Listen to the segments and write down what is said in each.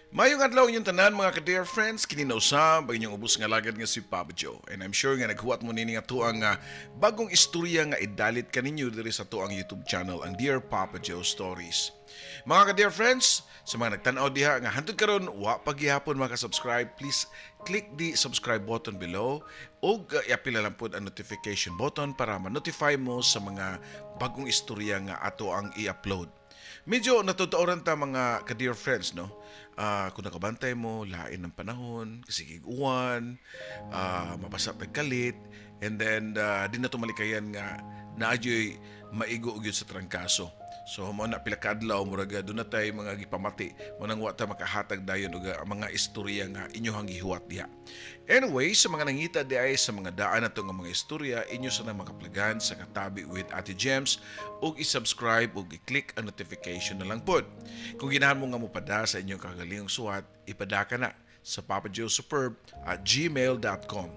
Mayong adlaw inyong tanan mga ka-dear friends, kininausa, inyong ubos nga lagad nga si Papa Joe. And I'm sure nga naghuwat mo nini nga tuang bagong istorya nga idalit kaninyo diri sa tuang YouTube channel, ang Dear Papa Joe Stories. Mga ka-dear friends, sa mga nagtanaw diha nga hantod karon wa pa gihapon maka-subscribe, please click the subscribe button below o i-apila lang po ang notification button para ma-notify mo sa mga bagong istorya nga ato ang i-upload. Medyo natutuoran ta mga ka-dear friends, no? Kung nakabantay mo, lain ng panahon, kasigig uwan, mabasa pagkalit, and then di na tumalikayan nga naadyo'y maigo ugyod sa trangkaso. So mo na pila kadlaw muraga doon na tayo mga gipamati mo nang wata makahatag dayon og mga istorya nga inyohang gihuwat diha. Anyway, sa mga nangita di ay sa mga daan nato nga mga istorya inyo sana makaplagan sa Katabi with Ate Gems ug i-subscribe ug i-click ang notification na lang pod. Kung ginahan mo nga mopada sa inyong kagalingong suwat, ipada ka na sa papajoesuperb@gmail.com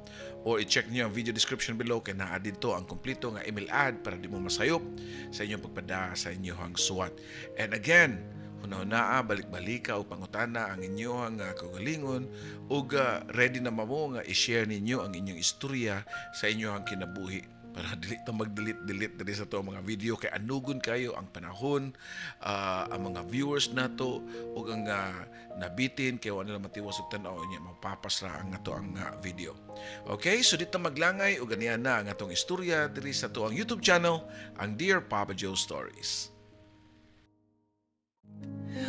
or i-check niyo ang video description below kay naa dito ang kompleto nga email ad para di mo masayop sa inyong pagpada sa inyong suwat. And again, hunahuna balik-balika o pangutana ang inyong kaugalingon ug ready na mo nga i-share ninyo ang inyong istorya sa inyong kinabuhi para dili ta mag-delete diri sa to mga video kay anugon kayo ang panahon, ang mga viewers nato ug ang nabitin kay wala na matiwas og tan-aw niya mapapas ra ang ato ang video. Okay, so dito maglangay ug ganiya na ang atong istorya diri sa to ang YouTube channel, ang Dear Papa Joe Stories.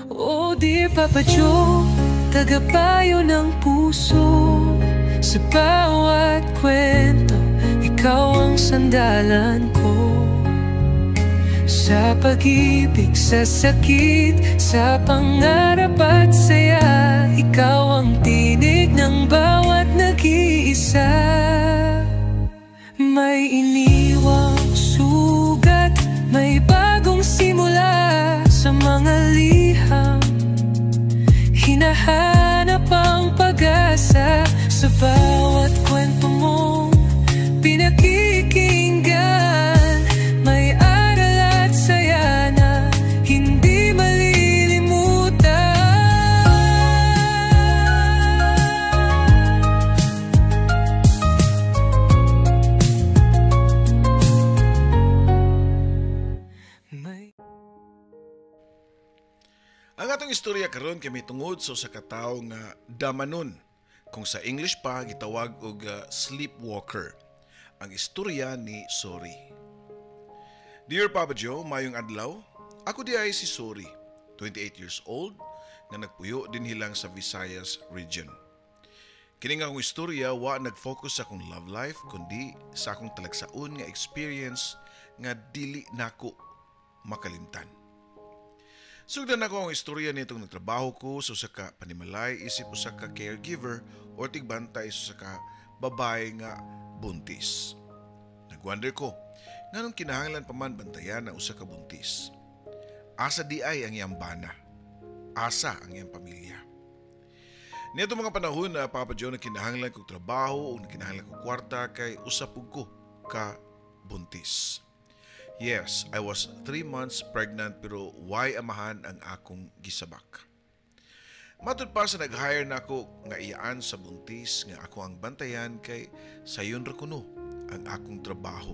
Oh dear Papa Joe, tagapayo ng puso. Sa bawat kwento, ikaw ang sandalan ko. Sa pag-ibig, sa sakit, sa pangarap at saya, ikaw ang tinig ng bawat nag-iisa. May iniwang sugat, may bagong simula sa mga liham. Hinahanap ang pag-asa sa bawat kwento mong pinakikinggan. May aral at saya na hindi malilimutan. Ang atong istorya karon kay may tungod sa katawo nga damanon, kung sa English pa gitawag og sleepwalker. Ang istorya ni Sori. Dear Papa Joe, mayong adlaw. Ako di ay si Sori, 28 years old, nga nagpuyo din hilang sa Visayas region. Kini nga akong istorya wa nag-focus sa akong love life kundi sa akong talagsaon nga experience nga dili nako makalimtan. Sugdan ako ang istorya nitong nagtrabaho ko sa usa ka panimalay isip usa ka caregiver o tigbantay sa ka babae nga buntis. Nagwonder ko, nganong kinahanglan pa man bantayan ang usa ka buntis. Asa di ay ang iyang bana? Asa ang iyang pamilya? Nito mga panahon na Papa Joe na kinahanglan kong trabaho o kinahanglan kong kwarta kay usapog ko ka buntis. Yes, I was 3 months pregnant pero why amahan ang akong gisabak. Matud pa sa nag-hire na ako nga iyaan sa buntis nga ako ang bantayan kay sayon ra kuno ang akong trabaho.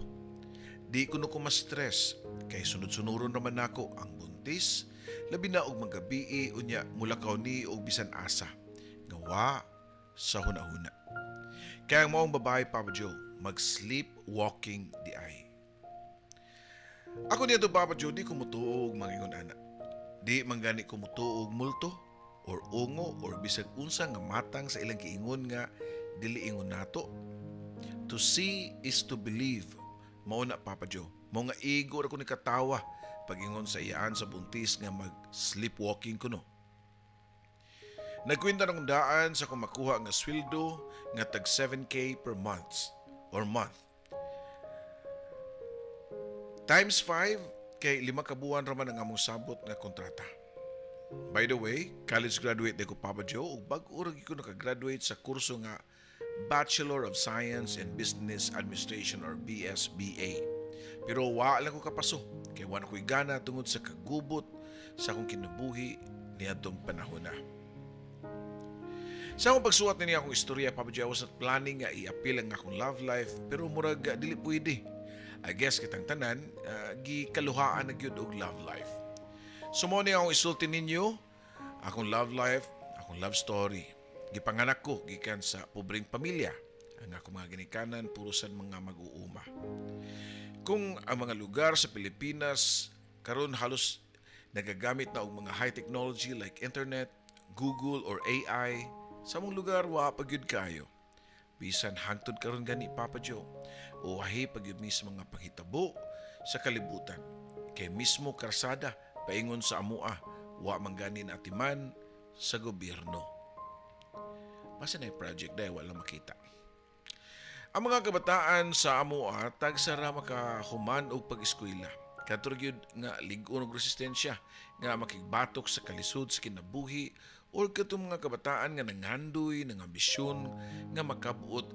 Di kuno ko ma-stress kay sunod-sunuron naman nako ang buntis, labi na og magabii unya mulakaw ni og bisan asa. Nga wa sa hunahuna. Kaya ang maong babae Papa Joe, mag-sleepwalking di ay. Ako niya to Papa Joe, di kumutuog mangingon anak. Di manggani kumutuog multo or ungo or bisag unsa nga matang sa ilang giingon nga dili ingon nato. To see is to believe. Mao na Papa Joe. Mao nga igo ra ko ni katawa pag ingon sa iyaan sa buntis nga mag-sleepwalking kuno. Nagkwenta ng daan sa kung makuha nga sweldo nga tag 7K per month or month. Times 5 kay 5 ka buwan raman ang among sabot nga kontrata. By the way, college graduate ko Papa Joe ug bag-o ra ko naka-graduate sa kurso nga Bachelor of Science in Business Administration or BSBA. Pero wa lang ko kapaso kay wa na ko'y gana tungod sa kagubot sa akong kinabuhi niadtong panahon na. Sa akong pagsuwat niya akong istorya, Papa Joe, I was not planning nga i-appeal ang akong love life, pero murag dili pwede. I guess kitang tanan, gikaluhaan na gyud og love life. Sumo ni akong isulti ninyo, akong love life, akong love story. Gipanganak ko gikan sa pobreng pamilya. Ang akong mga ginikanan puro sad mga mag-uuma. Kung ang mga lugar sa Pilipinas karon halos nagagamit na og mga high technology like internet, Google or AI, sa mong lugar wa pagyud kayo. Bisan hangtod karon gani Papa Joe, o wahi pagyud mi sa mga panghitabo sa kalibutan. Kay mismo karsada paingon sa amua, wa man gani atiman sa gobyerno. Basta na project dahil wala makita. Ang mga kabataan sa amua tagsara makahuman og pag-eskwela. Kadto gyud nga lig-on og resistensya nga makigbatok sa kalisod sa kinabuhi or katong mga kabataan nga nangandoy ng ambisyon nga makabuot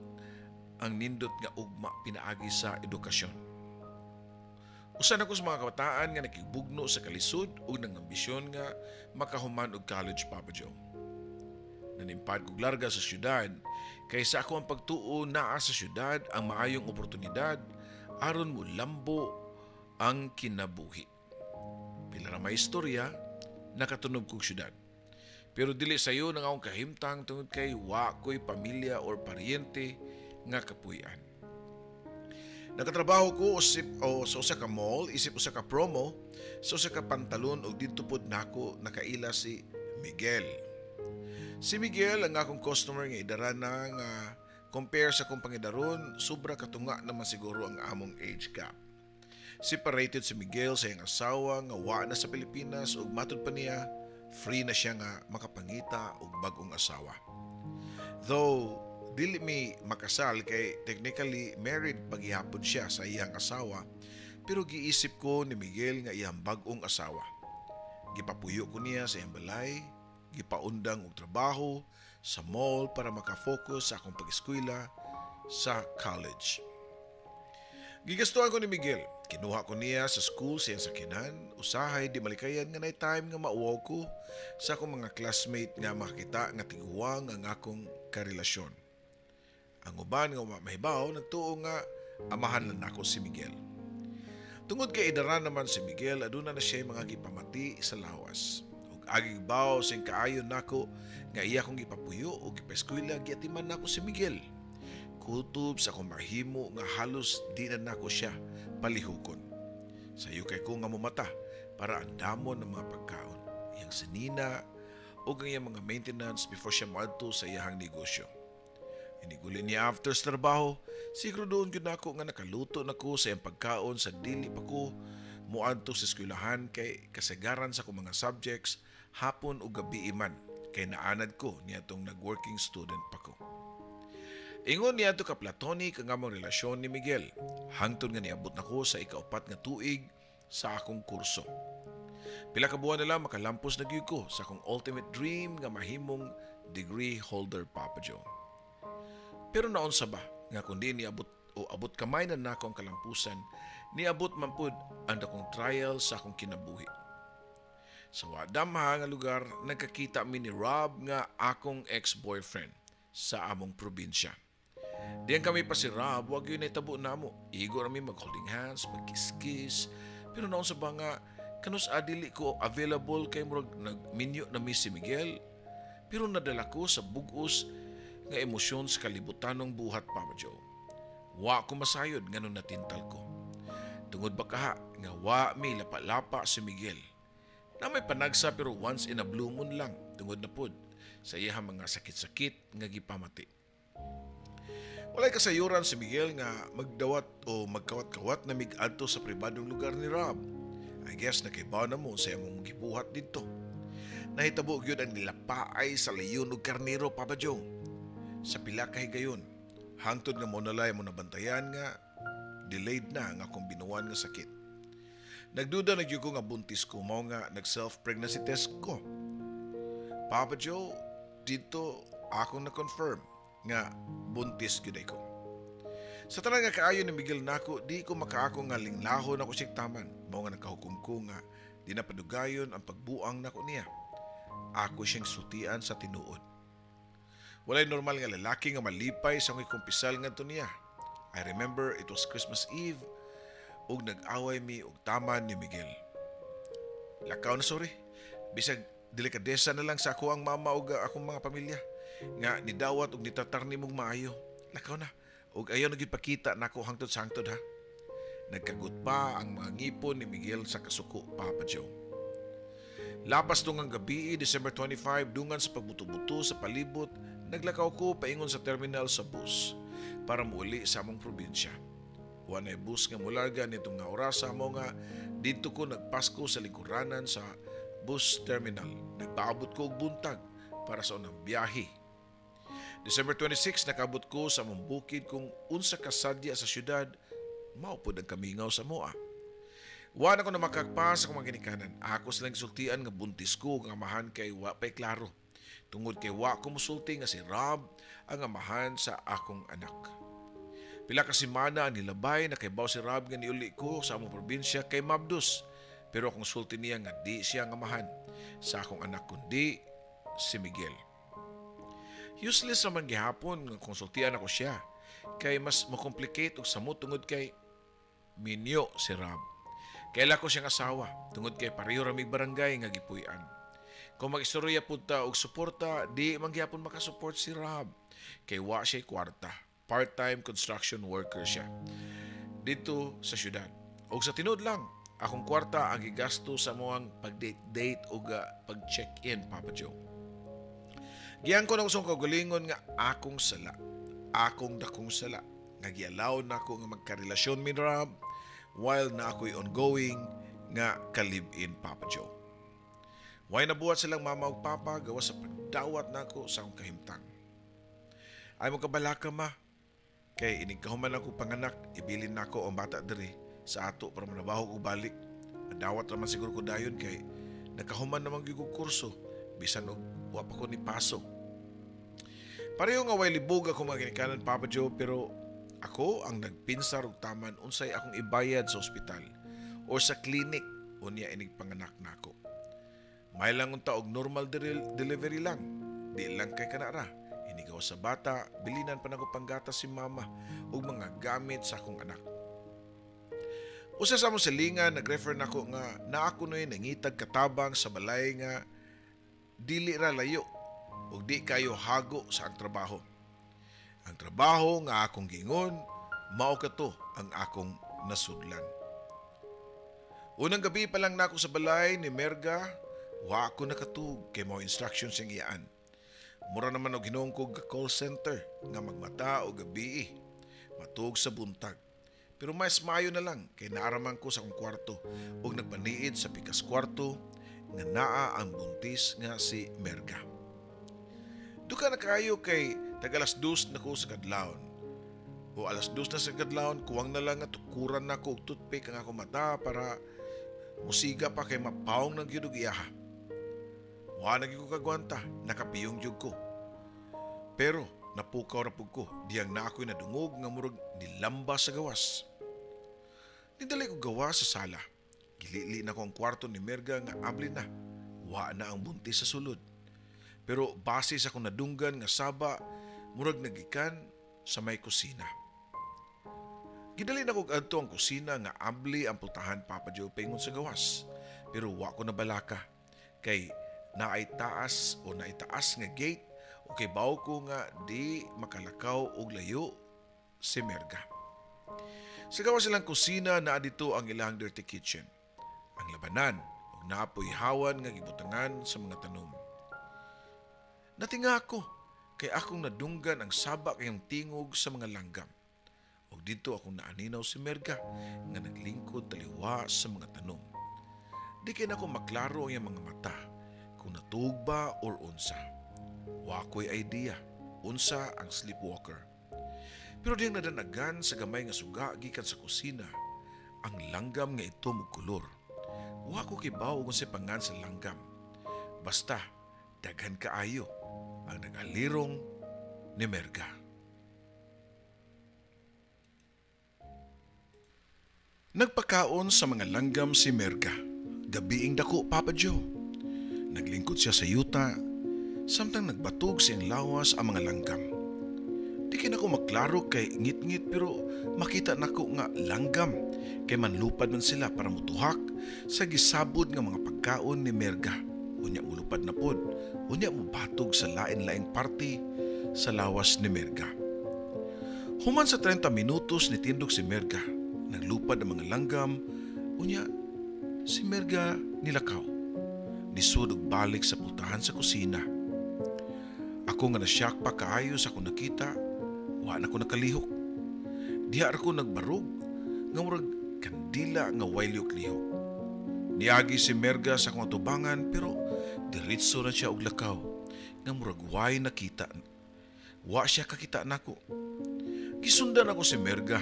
ang nindot nga ugma pinaagi sa edukasyon. Usan ako sa mga kabataan nga nakigbugno sa kalisod ug ng ambisyon nga makahuman og college, Papa Joe. Nanimpad kog larga sa syudad kaysa ako ang pagtuo naa sa syudad ang maayong oportunidad aron mo lambo ang kinabuhi. Pila ra may istorya nakatunog kog syudad. Pero dili sayo nang akong kahimtang tungod kay wa ko'y pamilya or paryente nga kapuy-an. Nakatrabaho ko sa usa ka mall, isip usa ka promo, sa usa ka pantalon ug didto pod nako nakaila si Miguel. Si Miguel ang akong customer nga idara na nga compare sa akong pangidaron, sobra katunga naman siguro ang among age gap. Separated si Miguel sa iyang asawa nga wa na sa Pilipinas ug matud pa niya free na siya nga makapangita og bag-ong asawa. Though dili mi makasal kay technically married paghihapon siya sa iyang asawa, pero giisip ko ni Miguel nga iyang bag-ong asawa. Gipapuyo ko niya sa iyang balay, gipaundang og trabaho sa mall para makafocus sa akong pag-eskwela sa college. Gigastuhan ko ni Miguel. Kinuha ko niya sa school sa iyang sakinan. Usahay di malikayan nga nay time nga mauwaw ko sa akong mga classmate nga makita nga tiguwang ang akong karelasyon. Ang uban nga mahibaw nagtuo nga amahan na nako si Miguel. Tungod kay idara naman si Miguel, aduna na siya mga gipamati sa lawas. Ug agig baw sing kaayon nako nga iya kong gipapuyo ug gipeskwela giatiman nako si Miguel. Kutob sa akong mahimo nga halos di na nako siya palihukon. Sayo kay ko nga mumata para andamon ng mga pagkaon, iyang sinina o ang iyang mga maintenance before siya maadto sa iyang negosyo. Iniguli niya after sa trabaho, siguro doon yun ako nga nakaluto na ko sa iyang pagkaon sa dili pa ko muadto sa eskwelahan kay kasagaran sa akong mga subjects hapon o gabi iman kay naanad ko niya tong nag-working student pa ko. Ingon niya ito ka platonic ang among relasyon ni Miguel. Hangtod nga niabot na ko sa ikaupat nga tuig sa akong kurso. Pila ka buwan nila makalampos na gyud ko sa akong ultimate dream nga mahimong degree holder, Papa Joe. Pero naunsa ba nga kundi niabot o abot kamay na nako ang kalampusan, niabot man pud ang akong trial sa akong kinabuhi. Sa wadamha nga lugar nagkakita mi ni Rob nga akong ex-boyfriend sa among probinsya. Diyan kami pa si Rob, wag yun itabo na mo. Igo rami mag-holding hands, mag-kiss-kiss. Pero naon sa ba nga, kanus adili ko available kay murag nagminyo na mi si Miguel. Pero nadala ko sa bugos nga emosyon sa kalibutanong buhat, Papa Joe. Wa ko masayod nga nung natintal ko. Tungod ba kaha nga wa mi lapa-lapa si Miguel. Na may panagsa pero once in a blue moon lang, tungod na pod sa iyang mga sakit-sakit nga gipamati. Walay kasayuran si Miguel nga magdawat o magkawat-kawat na mig-adto sa pribadong lugar ni Rob. I guess nakaibaw na mo sa imong gibuhat dito. Nahitabo gyud ang nilapaay sa leyon ug karnero, Papa Joe. Sa pila ka higayon, hangtod nga mo nalay mo nabantayan nga delayed na ang akong binuwan nga sakit. Nagduda na gyud ko nga buntis ko, mao nga nag-self-pregnancy test ko. Papa Joe, dito ako na-confirm nga buntis gyud ko. Sa tanan nga kaayo ni Miguel nako, di ko makaako nga linglahon ako siyang taman. Mao nga nakahukom ko nga di na padugayon ang pagbuang nako niya. ako siyang sultian sa tinuod. Walay normal nga lalaki nga malipay sa akong kumpisal ngadto niya. I remember it was Christmas Eve ug nag-away mi og taman ni Miguel. Lakaw na sorry. Bisag delikadesa na lang sa ako ang mama ug akong mga pamilya nga nidawat ug nitatar nimong maayo. Lakaw na. Ug ayaw nagipakita nako hangtod sa hangtod ha. Nagkagut pa ang mga ngipon ni Miguel sa kasuko, Papa Joe. Lapas tungang gabi, December 25, dungan sa pagbuto-buto sa palibot, naglakaw ko paingon sa terminal sa bus para muuli sa among probinsya. Wanay bus nga mularga nitong nga oras sa amo nga dito ko nagpasko sa lingkuranan sa bus terminal. Nagpaabot ko og buntag para sa unang biyahe. December 26, nakabot ko sa among bukid kung unsa ka sadya sa syudad, maupod ang kamingaw sa moa. Wala ko na makakpas sa mga ginikanan. Ako silang sultian nga buntis ko ang amahan kay wa pa'y klaro. Tungod kay wa ko musulti nga si Rob ang amahan sa akong anak. Pila ka semana ang nilabay na kay baw si Rob nga niuli ko sa among probinsya kay Mabdus. Pero akong sulti niya nga di siya ang amahan sa akong anak kundi si Miguel. Useless naman gihapon nga konsultian ako siya kay mas makomplicate og samot tungod kay minyo si Rob. Kaila ko siyang asawa, tungod kay pareho ramig barangay nga gipuy-an. Kung mag-istorya po ta og suporta, di mangyapon makasupport si Rob. Kay wa siya kwarta. Part-time construction worker siya. Dito sa syudad. O sa tinod lang, akong kwarta ang gigasto sa moang pag-date-date o pag-check-in, Papa Joe. Giyan ko na usong kagalingon nga akong sala. Akong dakong sala. Nga gialaw na ako nga magkarelasyon min Rob while na ako'y ongoing nga ka-live-in, Papa Joe. Why nabuhat silang mama ug papa gawa sa pagdawat na ako sa akong kahimtang. Ay mo kabalaka ma, kay inigkahuman ako panganak, ibilin na ako ang bata diri sa ato para manabaho ko balik. Nadawat naman siguro ko dayon kay nakahuman naman gyud kurso, bisan og wa pa ko ni paso. Pareho nga way libog ako mga ginikanan, Papa Joe, pero ako ang nagpinsar og taman unsay akong ibayad sa ospital o sa klinik unya inig panganak nako. May lang unta og normal delivery lang. Di lang kay kanara. Inigaw sa bata, bilinan pa nako panggata si mama ug mga gamit sa akong anak. Usa sa among silingan nagrefer nako nga naa ko noy nangitag katabang sa balay nga dili ra layo ug di kayo hago sa ang trabaho. Ang trabaho nga akong gingon, mao kato ang akong nasudlan. Unang gabi pa lang nako sa balay ni Merga, wa ako nakatug kay mao instructions siyang iyaan. Mura naman og hinungkog ka call center nga magmata o gabi. Matug sa buntag. Pero mas mayo na lang kay naaraman ko sa akong kwarto ug nagpaniid sa pikas kwarto nga naa ang buntis nga si Merga. Duka na kayo kay tag-alas 2 na ko sa kadlawon. O alas 2 na sa kadlawon, kuwang na lang nga tukuran na ko og toothpick ang ako mata para musiga pa kay mapawong ng gyud og iyaha. Wa na gyud ko kagwanta, nakapiyong gyud ko. Pero napukaw ra pud ko, diyang na ako'y nadungog nga murag nilamba sa gawas. Nidali ko gawas sa sala. Gilili na ko ang kwarto ni Merga nga abli na. Wa na ang buntis sa sulod. Pero base sa akong nadunggan nga saba, murag nagikan sa may kusina. Gidali na ko adto ang kusina nga abli ang pultahan, Papa Joe, paingon sa gawas. Pero wa ko nabalaka kay naitaas nga gate o kay baw ko nga di makalakaw og layo si Merga. Sa gawas silang kusina naa dito ang ilang dirty kitchen. Ang labanan ug naapoy hawan nga gibutangan sa mga tanom. Natinga ako kay akong nadunggan ang saba kayong tingog sa mga langgam. O dito akong naaninaw si Merga nga naglingkod taliwa sa mga tanom. Di kay na ako maklaro ang mga mata kung natug ba or unsa. Wa ko'y idea unsa ang sleepwalker. Pero diyang nadanagan sa gamay nga suga gikan sa kusina ang langgam nga ito mo kulor. Wa ko kibaw kung si pangan sa langgam. Basta daghan kaayo ang nagalirong ni Merga. Nagpakaon sa mga langgam si Merga. Gabiing dako, Papa Joe. Naglingkod siya sa yuta, samtang nagbatog siyang lawas ang mga langgam. Di kay nako maklaro kay ngit-ngit pero makita nako nga langgam kay manlupad man sila para mutuhak sa gisabod nga mga pagkaon ni Merga. Unya mulupad na pod, unya mubatog sa lain-laing parte sa lawas ni Merga. Human sa 30 minutos ni tindog si Merga, naglupad ang mga langgam, unya si Merga nilakaw. Nisudog balik sa pultahan sa kusina. Ako nga nasyak pa kaayo sa akong nakita, wa na ko nakalihok. Diha ako nagbarog, nga murag kandila nga wayliyok-lihok. Niagi si Merga sa akong atubangan pero diretso na siya og lakaw, nga murag way nakita. Wa siya kakita nako. Gisundan ako si Merga,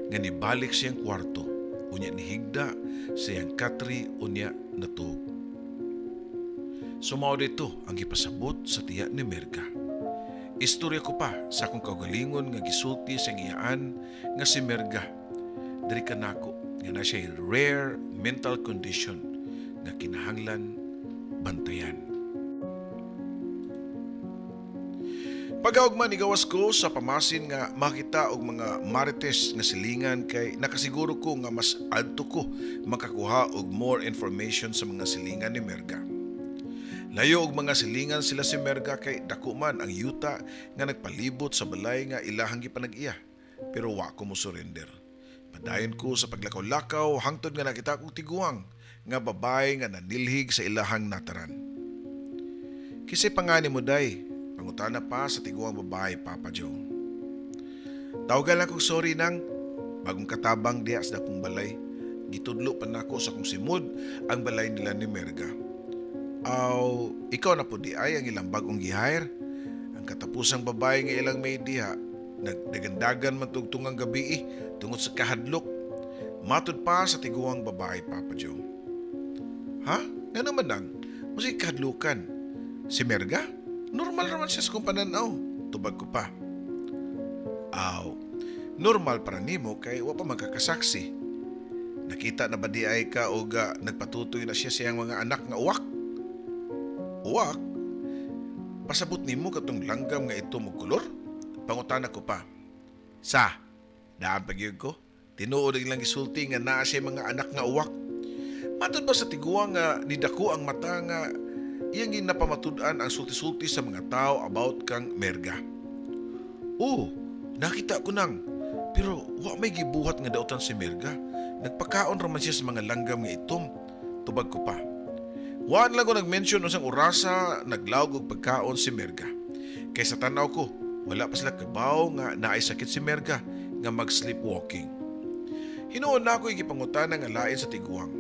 nga nibalik siyang kwarto, unya nihigda siyang katri unya natug. Sumao dito ang gipasabot sa tiya ni Merga. Istorya ko pa sa akong kaugalingon nga gisulti sa iyaan nga si Merga. Diri kanako nga na siya rare mental condition nga kinahanglan bantayan. Pagkaugman igawas ko sa pamasin nga makita og mga marites nga silingan kay nakasiguro ko nga mas adto ko makakuha og more information sa mga silingan ni Merga. Layo og mga silingan sila si Merga kay dako man ang yuta nga nagpalibot sa balay nga ilahang gipanag-iya, pero wa ko mo surrender. Padayon ko sa paglakaw-lakaw hangtod nga nakita kong tiguang nga babae nga nanilhig sa ilahang nataran. Kisay pangani mo day, pangutana pa sa tiguang babae, Papa Joe. Tawagan lang kong sorry nang bagong katabang diya sa dakong balay. Gitudlo pa nako sa kong simod ang balay nila ni Merga. Aw, ikaw na po di ay ang ilang bagong gihire. Ang katapusang babae nga ilang may diha, nagdagandagan man tugtungang gabi tungod sa kahadlok. Matud pa sa tiguang babae, Papa Joe. Ha? Nga naman nang, masay kahadlukan. Si Merga? Normal naman siya sa kong pananaw. Tubag ko pa. Aw, normal para nimo kay wa pa magkakasaksi. Nakita na ba di ay ka o nagpatutoy na siya siyang mga anak nga uwak? Uwak? Pasabot nimo katong langgam nga ito mo kulor? Pangutana ko pa. Sa, daan pagyug ko, tinuod lang gisulti nga naa siya mga anak nga uwak. Matod ba sa tiguang nga nidako ang mata nga iyang ginapamatud-an ang sulti-sulti sa mga tao about kang Merga? Oo, nakita ko nang. Pero wa may gibuhat nga dautan si Merga. Nagpakaon raman siya sa mga langgam nga itom. Tubag ko pa. Waan lang ko nag-mention usang orasa naglawg og pagkaon si Merga. Kay sa tanaw ko, wala pa sila kabaw nga naay sakit si Merga nga mag-sleepwalking. Hinuon na ako igipangutana nga lain sa tiguang.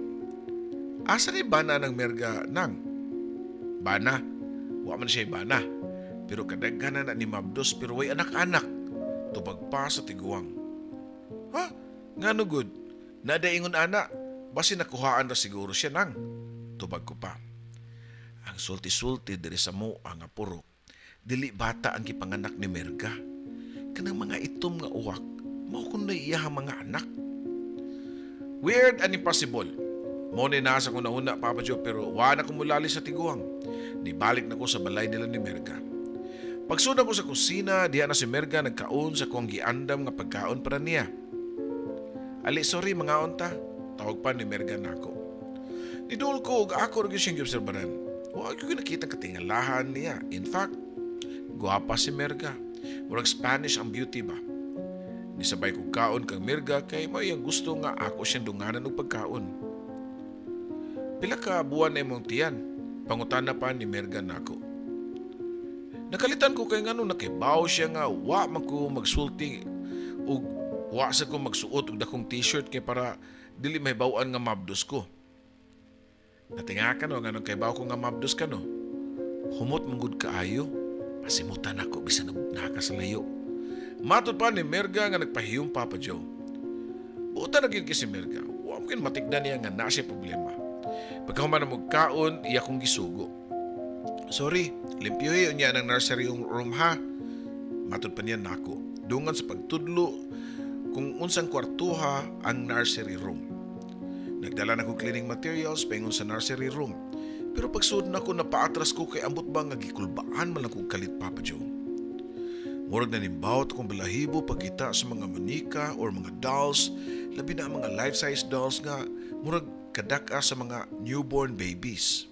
Asa ni bana ng Merga nang? Bana? Wa man siya bana. Pero kadaghanan na ni Mabdos pero way anak-anak. Tubag pa sa tiguang. Ha? Ngano good? Nadaingon ana. Basi nakuhaan na siguro siya nang. Tubag ko pa. Ang sulti-sulti diri sa mo ang apuro. Dili bata ang gipanganak ni Merga. Kanang mga itom nga uwak, mao kun iyahang mga anak. Weird and impossible. Mo ni nasa ko nauna, Papa Joe, pero wa na ko mulali sa tiguang. Nibalik na ko sa balay nila ni Merga. Pagsuna ko sa kusina, diha na si Merga nagkaon sa kong giandam nga pagkaon para niya. Ali, sorry mga onta. Tawag pa ni Merga nako. Nidul ko ako rin siyang giobserbaran. Huwag ko nakita katingalahan niya. In fact, guwapa si Merga. Murag Spanish ang beauty ba? Nisabay ko kaon kang Merga kay may ang gusto nga ako siyang dunganan og pagkaon. Pila ka buwan na imong tiyan? Pangutana pa ni Merga nako. Nakalitan ko kay ngano nakibaw siya nga wa man ko magsulti ug wa sa ko magsuot og dakong t-shirt kay para dili may bawaan nga mabdos ko. Natingakan o ganun kay baw ko nga mabdos ka no. Humot manggod kaayo. Pasimutan ako bisan nakasalayo. Matod pa ni Merga nga nagpahiyong, Papa Joe. Buta na gyud si Merga. Wa mo kin matigdan niya nga na siya problema. Pagkahuman na magkaon, iya kong gisugo. Sorry, limpyoy niya ng nursery room ha. Matod pa niya nako. Dungan sa pagtudlo kung unsang kwartuha ang nursery room. Nagdala na ko cleaning materials paingon sa nursery room. Pero pagsud na ko napaatras ko kay ambot ba nga gikulbaan man lang kong kalit, Papa Joe. Murag na nimbawat akong balahibo pagkita sa mga manika or mga dolls, labi na ang mga life-size dolls nga murag kadaka sa mga newborn babies.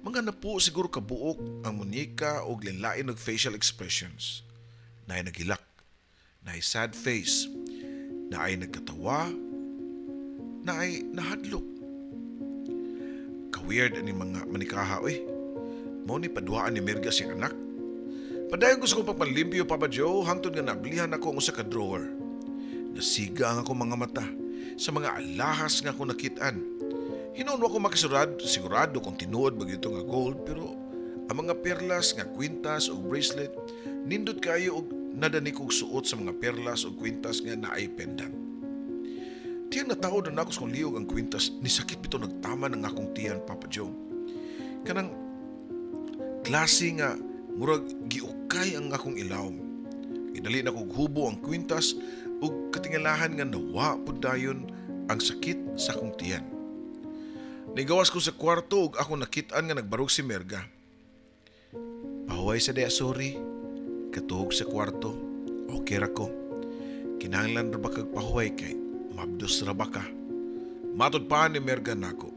Mga napo siguro kabuok ang monika o linlain ng facial expressions. Naay nagilak, naay sad face, naay nagkatawa, naay nahadlok. Ka-weird ani mga manikaha, Mao ni paduaan ni Mirga siyang anak. Padayon gusto kong papanlimpyo, Papa Joe, hangtod nga nablihan ako ang usa ka drawer. Nasiga ang akong mga mata sa mga alahas nga akong nakitaan. Hinunwa ko sigurado kung tinuod ba ito nga gold, pero ang mga perlas nga kwintas o bracelet, nindot kayo og nadani kong suot sa mga perlas o kwintas nga naay pendant. Tiyang nataod na ako sa kong liog ang kwintas, nisakit bito nagtama ng akong tiyan, Papa Joe. Kanang klase nga murag giukay ang akong ilawom. Idali na kong hubo ang kwintas ug katingalahan nga nawa pud dayon ang sakit sa akong tiyan. Nigawas ko sa kwarto ug ako nakitaan nga nagbarog si Merga. Pahuway sa daya, sorry. Katuog sa kwarto. Okay ra ko. Kinahanglan ra ba kag pahuway kay mabdos ra ba ka? Matod pa ni Merga nako.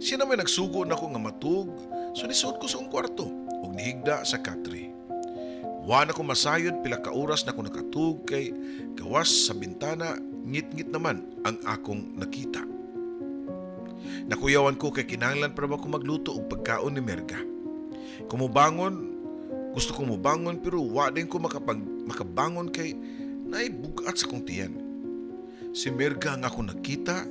Siya na may nagsugo na ko nga matug, so nisuot ko sa akong kwarto ug nihigda sa katri. Wa na ko masayod pila ka oras na ko nakatug kay gawas sa bintana ngit-ngit naman ang akong nakita. Nakuyawan ko kay kinahanglan para ba ko magluto og pagkaon ni Merga. Gusto kong mubangon pero wa din ko makabangon kay naibugat sa kong tiyan. Si Merga nga ako nakita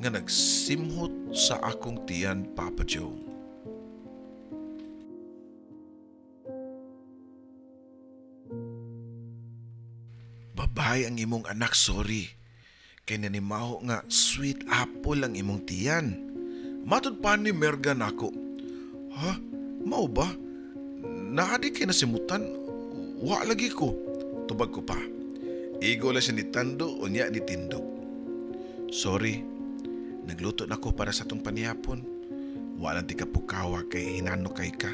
nga nagsimhot sa akong tiyan, Papa Joe. Babay ang imong anak, sorry. Kay nanimaho nga sweet apple ang imong tiyan. Matod pa ni Merga nako. Ha? Mao ba? Naadi kay nasimutan? Wa lagi ko. Tubag ko pa. Igo la siya ni Tando o niya ni Tindog. Sorry. Nagluto na ko para sa tong panihapon. Walang ti kapukawa kay hinano kay ka.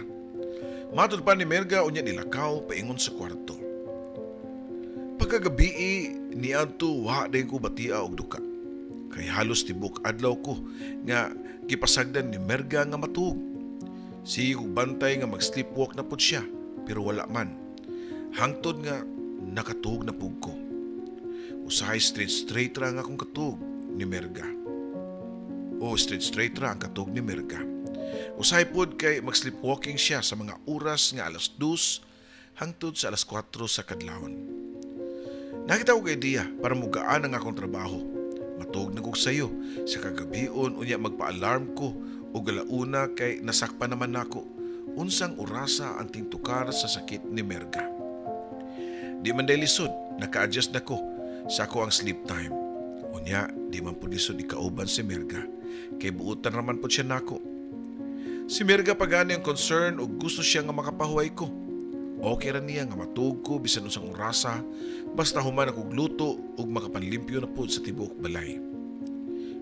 Matod pa ni Merga o niya nilakaw paingon sa kwarto. Pagkagabi ni adto wa din ko batia og duka. Kay halos tibok adlaw ko nga gipasagdan ni Merga nga matug. Sige kong bantay nga mag-sleepwalk na pud siya pero wala man. Hangtod nga nakatug na pug ko. Usahay straight ra nga akong katug ni Merga. Straight ra ang katug ni Merga. Usahay pud kay mag-sleepwalking siya sa mga oras nga alas 2 hangtod sa alas 4 sa kadlawon. Nakita ko kay Dia para mugaan ang akong trabaho. Matug na kog sayo sa kagabion unya magpa-alarm ko o galauna kay nasakpa naman nako. Unsang orasa ang tingtukar sa sakit ni Merga. Di man day lisod, naka-adjust na ko sa ako ang sleep time. Unya, di man po lisod ikauban si Merga kay buutan naman po siya nako. Si Merga pagani ang concern o gusto siya nga makapahuway ko. Okay ra niya nga matug ko bisan unsang orasa basta human ako gluto ug makapanlimpyo na pud sa tibuok balay.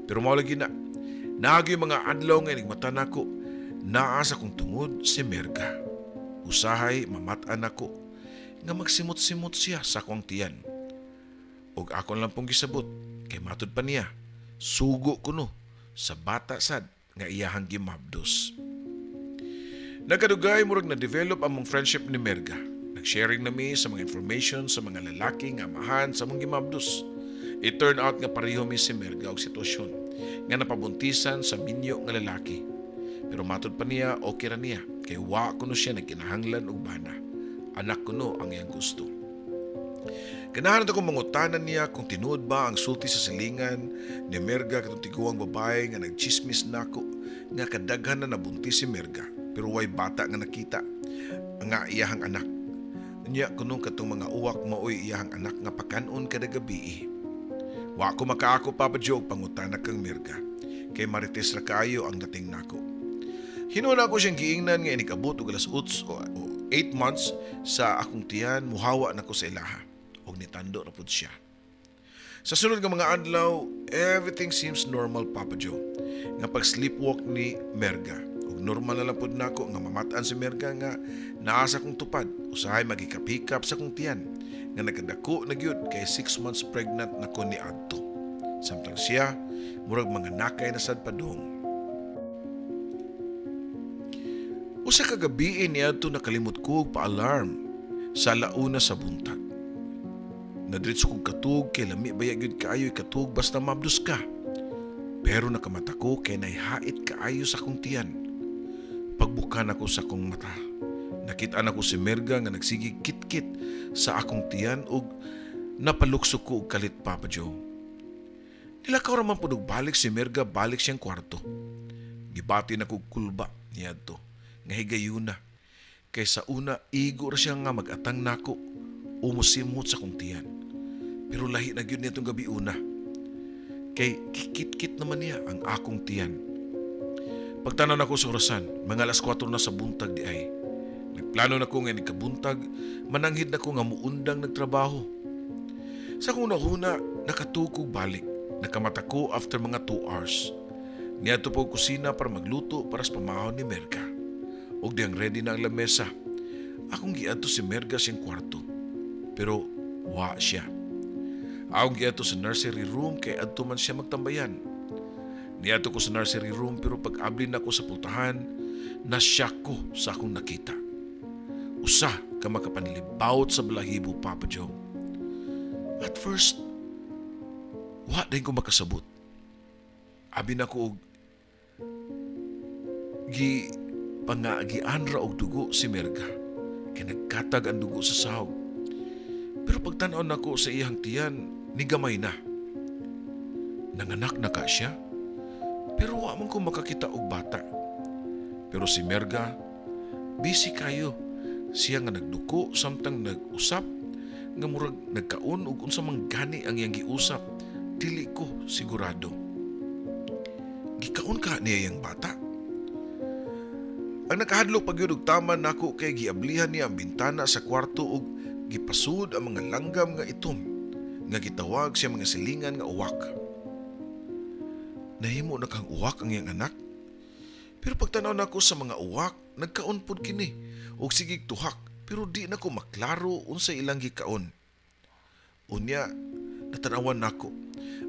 Pero mao lagi na naagi mga adlaw nga nigmata nako naa sa kong tungod si Merga. Usahay mamat-an ako nga magsimot-simot siya sa akong tiyan. Ug akon lang pong gisabot kay matud pa niya sugo kuno sa bata sad nga iyahang gimabdos. Nagkadugay murag na-develop ang mong friendship ni Merga. Nag-sharing nami sa mga information sa mga lalaki nga amahan sa mong gimabdos. It turned out nga pareho mi si Merga og sitwasyon nga napabuntisan sa minyo nga lalaki. Pero matod pa niya okay ra niya kay wa kuno siya nagkinahanglan og bana. Anak kuno ang iyang gusto. Ganahan ako mangutanan niya kung tinuod ba ang sulti sa silingan ni Merga katong tiguang babae nga nagchismis nako nga kadaghan na nabuntis si Merga. Pero way bata nga nakita nga iyahang anak. Unya kunong katong mga uwak maoy iyahang anak nga pakanon kada gabi. Wa ko makaako, Papa Joe, pangutana kang Merga. Kay marites ra kaayo ang dating nako. Hinuna ko siyang giingnan nga inikabot og alas 8 months sa akong tiyan, muhawa nako sa ilaha. Og nitando ra pud siya. Sa sunod nga mga adlaw, everything seems normal, Papa Joe. nga pag-sleepwalk ni Merga. Ug normal na lang pud nako nga mamataan si Merga nga naa sa kong tupad, usahay magikapikap sa kong tiyan nga nagkadako na gyud kay 6 months pregnant na ko ni adto. Samtang siya murag mga nakay na sad padong. Usa ka gabi niya to nakalimot ko pa-alarm sa launa sa buntag. Nadritso kong katug kay lami baya gyud kaayo katug basta mabdus ka. Pero nakamata ko kay naihait kaayo sa kong tiyan. Pagbukan ako sa akong mata, nakita ko si Merga nga nagsigig kit-kit sa akong tiyan ug napalukso ko og kalit, Papa Joe. Nilakaw raman po balik si Merga balik siyang kwarto. Gibati na ko kulba niya to, nga higayuna. Kay sa una, igo ra siya nga mag-atang nako, umusimot sa kong tiyan. Pero lahi na gyud niya itong gabi una. Kay kikit-kit naman niya ang akong tiyan. Pagtanaw na ko sa orasan, mga alas 4 na sa buntag di ay. Nagplano na ko nga nikabuntag, mananghid na ko nga muundang nagtrabaho. Sa kong nahuna, nakatukog balik. Nakamata ko after mga 2 hours. Niyato po kusina para magluto para sa pamahon ni Merga. Og diyang ready na ang lamesa. Akong giadto si Merga siyang kwarto. Pero wa siya. Akong giadto sa nursery room kay adto man siya magtambayan. Niadto ko sa nursery room pero pag ablin ako sa pultahan, nasyak ko sa akong nakita. Usa ka makapanlibawt sa balahibo, Papa Joe. At first, wa din ko makasabot. Abi na ko og gianra og dugo si Merga. Kay nagkatag ang dugo sa sahog. Pero pagtanaw nako sa iyang tiyan, nigamay na. Nanganak na ka siya. Pero wa man ko makakita og bata. Pero si Merga, busy kayo. Siya nga nagduko samtang nag-usap nga murag nagkaon og unsa man gani ang iyang giusap. Dili ko sigurado. Gikaon ka niya yang bata. Ang nakahadlok pag yun og tama nako kay giablihan niya ang bintana sa kwarto ug gipasud ang mga langgam nga itom nga gitawag siya mga silingan nga uwak. Nahimo na kang uwak ang iyang anak. Pero pagtanaw nako sa mga uwak, nagkaon pud kini og sigig tuhak pero di na ko maklaro unsa ilang gikaon. Unya, natanawan nako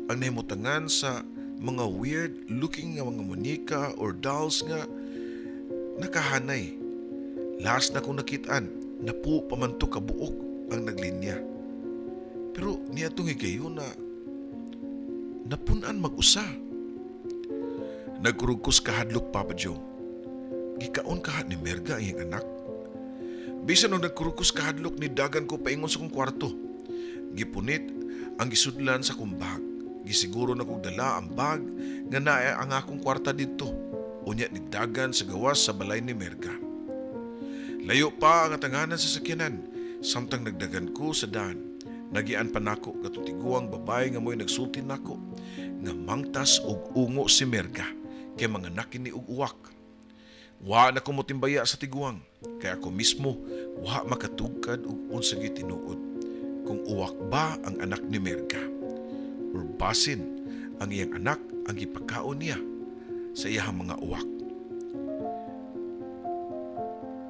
ang nahimutangan sa mga weird looking nga mga monika or dolls nga nakahanay. Last na kong nakitaan, napu pamanto kabuok ang naglinya. Pero niya itong higayo na napunan mag-usa. Nagkurugkos kahadlok, Papa Joe. Gikaon ka ni Merga ang iyang anak. Bisan nung nagkurugkos kahadlok ni dagan ko paingon sa kong kwarto. Gipunit ang gisudlan sa kong bag. Gisiguro na kong dala ang bag nga naa ang akong kwarta dito. Unya ni dagan sa gawas sa balay ni Merga. Layo pa ang atanganan sa sakyanan. Samtang nagdagan ko sa daan. Nagian pa nako katong tiguang babae nga mo'y nagsulti nako nga mangtas og ungo si Merga kay mga nakin ni og uwak. Wa na ko motimbaya sa tiguang kay ako mismo wa makatugkad og unsa gyud tinuod kung uwak ba ang anak ni Merga or basin ang iyang anak ang gipakaon niya sa iyang mga uwak.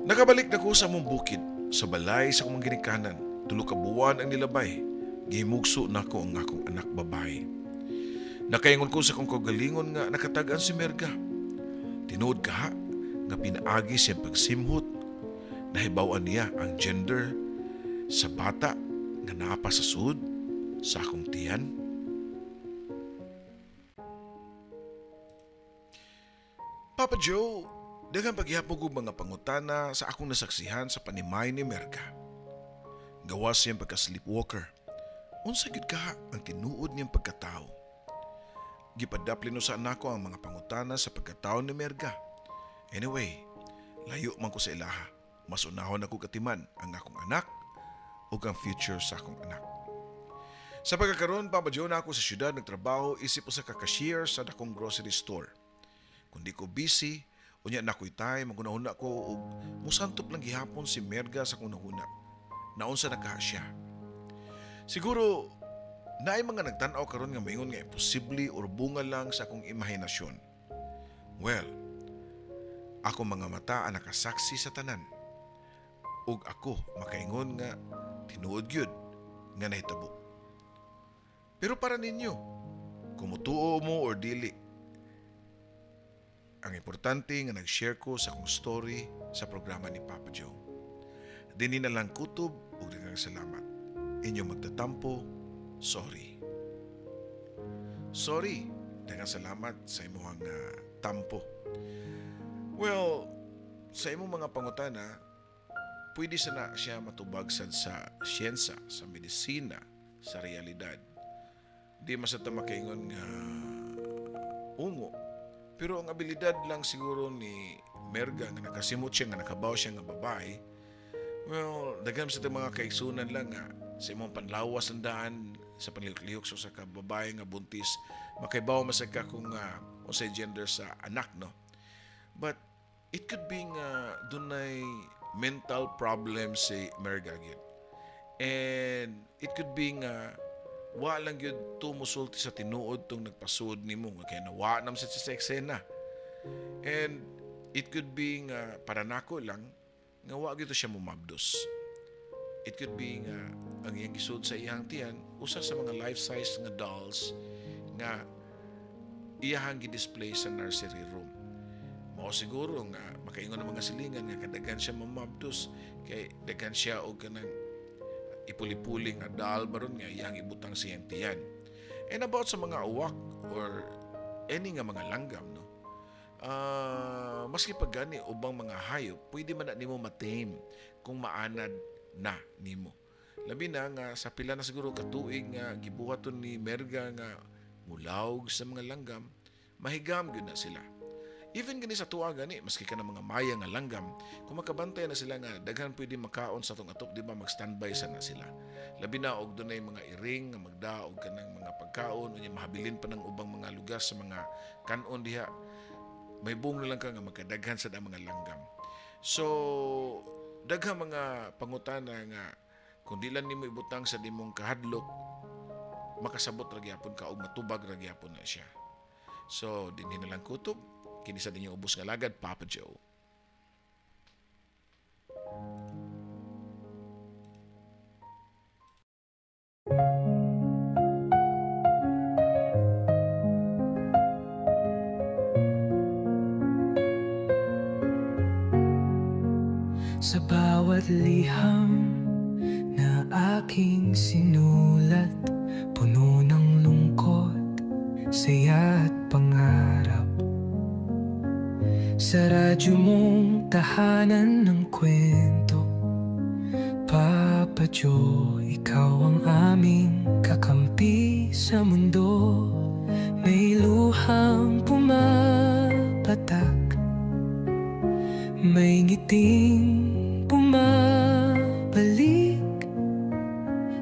Nakabalik na ko sa among bukid sa balay sa akong ginikanan. 3 ka buwan ang nilabay. Gihimugso na ko ang akong anak babae. Nakaingon ko sa kong kagalingon nga nakatagaan si Merga. Tinuod ka nga pinaagi siyang pagsimhot. Nahibawan niya ang gender sa bata nga napa sa sud sa akong tiyan. Papa Joe, daghang paghihapon ko mga pangutana sa akong nasaksihan sa panimay ni Merga. Gawas siyang pagka-sleepwalker. Unsa gyud ka ang tinuod niyang pagkatao? Gipadaplin sa anako ang mga pangutana sa pagkatao ni Merga. Anyway, layo man ko sa ilaha. Mas unahon ako katiman ang akong anak o ang future sa akong anak. Sa pagkakaroon, Papa Joe, na ako sa syudad nagtrabaho isip usa ka cashier sa dakong grocery store. Kundi ko busy, unya na ko'y tay, magunahuna ko o musantop lang gihapon si Merga sa kong nahuna. Naunsa na ka siya. Siguro, naay mga nagtanaw karon nga maingon nga imposible or bunga lang sa akong imahinasyon. Well, ako mga mata ang nakasaksi sa tanan. Ug ako makaingon nga tinuod gyud nga nahitabo. Pero para ninyo, kumutuo mo or dili, ang importante nga nag-share ko sa kong story sa programa ni Papa Joe. Dini na lang kutob ug daghang salamat. Inyong magtatampo, sorry. Sorry, daghang salamat sa imong tampo. Well, sa imong mga pangutana, pwede sana siya matubag sa siyensa, sa medisina, sa realidad. Di masata makaingon nga ungo. Pero ang abilidad lang siguro ni Merga nga nakasimot siya, nga nakabaw siya nga babae, well, daghang sa mga kaigsunan lang nga sa imong panlawas ang daan sa panlihok so sa kababae nga buntis, makaibaw masagka kung unsay gender sa anak, no? But it could be nga dunay mental problem si Merga gyud. And it could be nga wa lang gyud tumusulti sa tinuod tong nagpasud nimo nga kay nawa nam sa eksena. And it could be nga para nako lang nga wa gyud siya momabdos. It could be nga ang iyang gisud sa iyang tiyan usa sa mga life-size nga dolls nga iyahang gi-display sa nursery room. Mao siguro nga makaingon ng mga silingan nga kadaghan siya mamabdos kay daghan siya og kanang ipuli-puling nga doll baron nga iyang ibutang sa iyang tiyan. And about sa mga uwak or any nga mga langgam, no? Maski pag gani ubang mga hayop, pwede man na nimo matame kung maanad na nimo. Labi na nga sa pila na siguro katuig nga gibuhaton ni Merga nga mulawg sa mga langgam, mahigam gyud na sila. Even gani sa tuwa gani, maski ka ng mga maya nga langgam, kung makabantay na sila nga daghan pwede makaon sa tong atop, di ba mag-standby sana sila. Labi na og dunay mga iring nga magdaog kanang mga pagkaon, unya mahabilin pa ng ubang mga lugar sa mga kanon diha. May buong na lang ka nga magkadaghan sa mga langgam. So, daghang mga pangutana nga kung di lang nimo ibutang sa dimong kahadlok, makasabot ra gyapon ka og matubag ra gyapon na siya. So, dinhi na lang kutob. Kini sa dinyong ubos nga lagad, Papa Joe. Sa bawat liham na aking sinulat, puno ng lungkot, saya at pangarap. Sa radyo mong tahanan ng kwento, Papa Joe, ikaw ang aming kakampi sa mundo. May luhang pumapatak, may ngiting bumabalik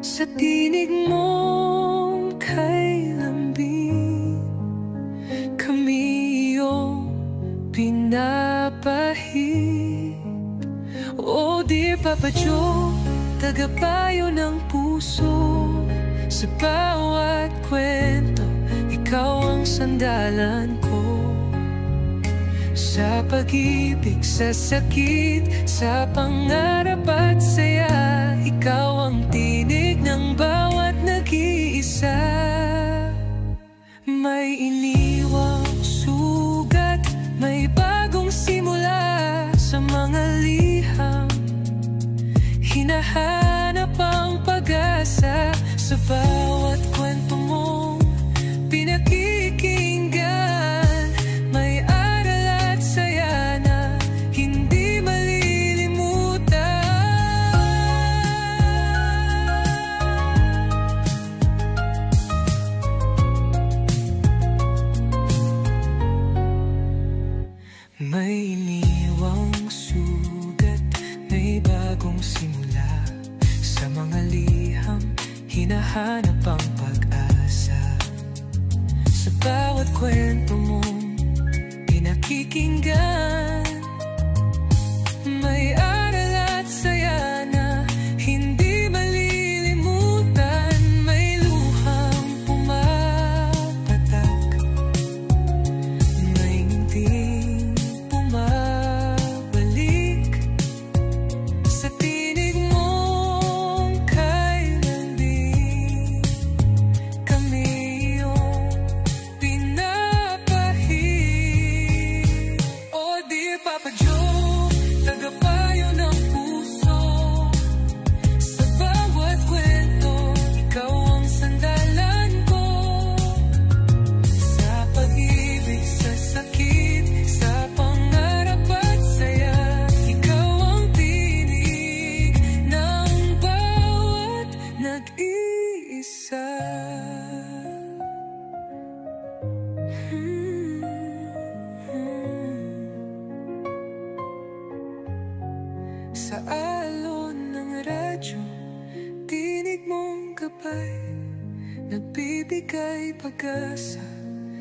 sa tinig mong kay lambing. Kami iyong pinapahid. O dear Papa Joe, tagapayo ng puso. Sa bawat kwento, ikaw ang sandalan ko. Sa pag-ibig, sa sakit, sa pangarap at saya, ikaw ang tinig ng bawat nag-iisa. May iniwang sugat, may bagong simula sa mga liham. Hinahanap ang pag-asa sa bawat kwento mong pinakikinggan. May aral at saya na hindi malilimutan. May iniwang sugat, may bagong simula sa mga liham. Hinahanap ang pag-asa sa bawat kwento mong pinakikinggan. May aral at saya na hindi malilimutan. May luhang pumapatak, may ngiti Sa alon ng radyo, tinig mong gabay, nagbibigay pag-asa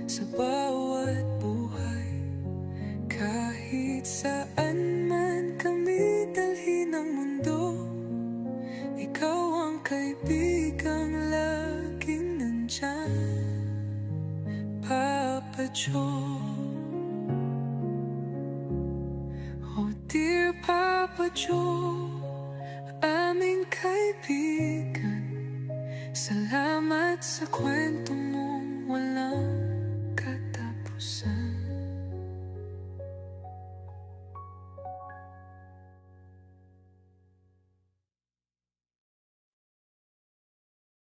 sa bawat buhay. Kahit saan man kami dalhin ng mundo, ikaw ang kaibigang laging nandyan, Papa Joe. Oh dear Papa Joe, aming kaibigan, salamat sa kwento mong walang katapusan.